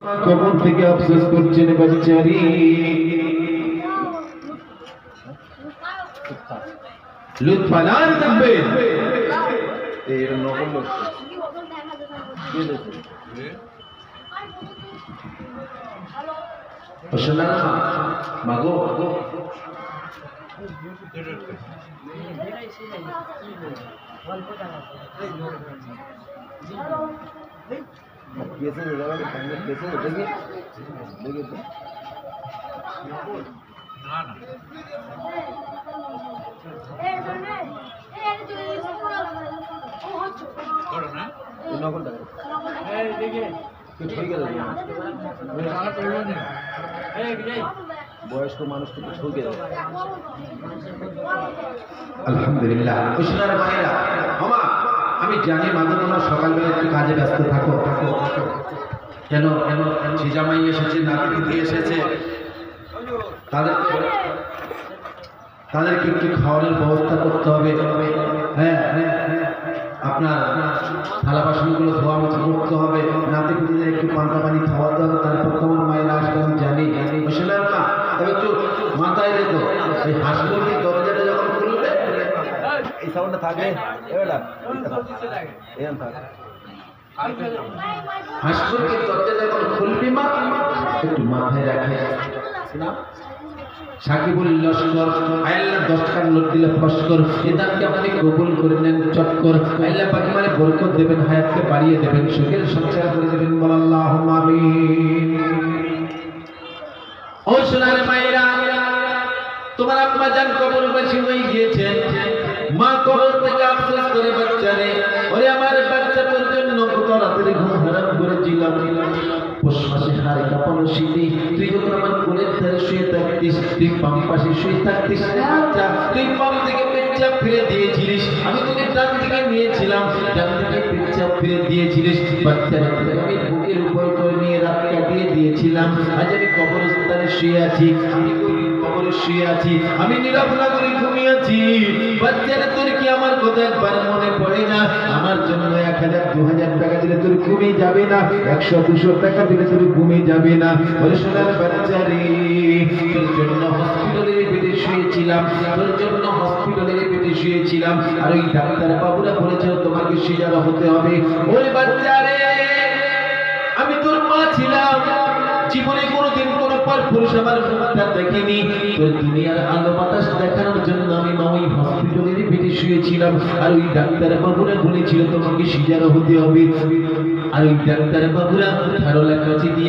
কবর থেকে আফসোস করছেন বেচারি। লুৎফালার দেখবেন এই নকল লোক শোনা মাগো कैसे होगा कैसे उठेंगे देखिए तो ना ना ए सुनने ए जो ओ हच्चो करो ना नकल दे ए देखिए कुछ हो गया मेरा गाना पड़ो नहीं ए विजय বয়স্ক মানুষ তো ঠকে যায় আলহামদুলিল্লাহ খুশনার ভাইরা মামা আমি জানি মাঝে তোমরা সকালবেলা একটু কাজে ব্যস্ত থাকো কেন কেন ঝিজামাই এসেছে নাতি দিয়ে এসেছে তাদেরকে একটু খাওয়ানোর ব্যবস্থা করতে হবে। হ্যাঁ আপনার থালা বাসনগুলো ধোয়া মোছা করতে হবে, নাতি পুতিদের একটু পান্তা পানি খাওয়াতে হবে, তারপর তোমার মায়ের আসবে আমি জানি বুঝলেন না। তবে একটু মাথায় রেখো এই হাসপাতালের দরজাটা যখন খুলবে এই সাউন্ডটা থাকবে হাসপাতালের দরজা যখন খুলবি মা একটু মাথায় রাখে সাকিবুল লস্কর আল্লাহ 10 টাকার নোট দিলে ফস্কর এদানকে আপনি কবুল করে নেন চক্কর আল্লাহ পাক মানে বরকত দেবেন, হায়াতকে বাড়িয়ে দেবেন, সুখের সঞ্চার করে দেবেন। বল আল্লাহুম্মা আমিন। ও সোনার মায়েরা তোমার আম্মা জান কবরবাসী হয়ে গিয়েছেন, মা কবর থেকে আফসোস করে বাচ্চারে ওরে আমার বাচ্চা তোর জন্য কত রাতের ঘুম হারাম করেছিলাম, পৌষ মাসে হাড়ে কাঁপানো শীতে তুই যখন আমার কোলের ধারে শুয়ে থাকতিস, তুই বাম পাশে শুয়ে থাকতিস, বাচ্চা তুই বাম থেকে পেচ্ছাপ ফিরে দিয়েছিলিস, আমি তোকে ডান দিকে নিয়েছিলাম, ডান দিকে পেচ্ছাপ ফিরে দিয়েছিলিস, বাচ্চারা আমি বুকের উপর করে নিয়ে রাত কাটিয়ে দিয়েছিলাম। আজ আমি কবরস্থানে শুয়ে আছি, আমি কবরে শুয়ে আছি, আমি নীরব না করে ঘুমিয়ে আছি। বাচ্চারা তোর কি আমার কথা একবার মনে পড়ে না? আমার জন্য 1000 2000 টাকা দিলে তোর ঘুমিয়ে যাবে না, 100 200 টাকা দিলে তোর ঘুমিয়ে যাবে না। ওরে সোনার বাচ্চারে তোর জন্য হসপিটালের বেডে শুয়েছিলাম, তোর জন্য হসপিটালের বেডে শুয়েছিলাম, আর ওই ডাক্তার বাবুরা বলেছিল তোমাকে সিজার হতে হবে। ওরে বাচ্চারে আমি তোর মা ছিলাম, জীবনে কোনোদিন কোনো পরপুরুষ আমার মুখটা দেখিনি, তোর দুনিয়ার আলো বাতাস দেখানোর জন্য আমি মা ওই হসপিটালের বেডে শুয়েছিলাম, আর ওই ডাক্তার বাবুরা বলেছিল তোমাকে সিজার হতে হবে, আর ওই ডাক্তার বাবুরা ভালো লেখা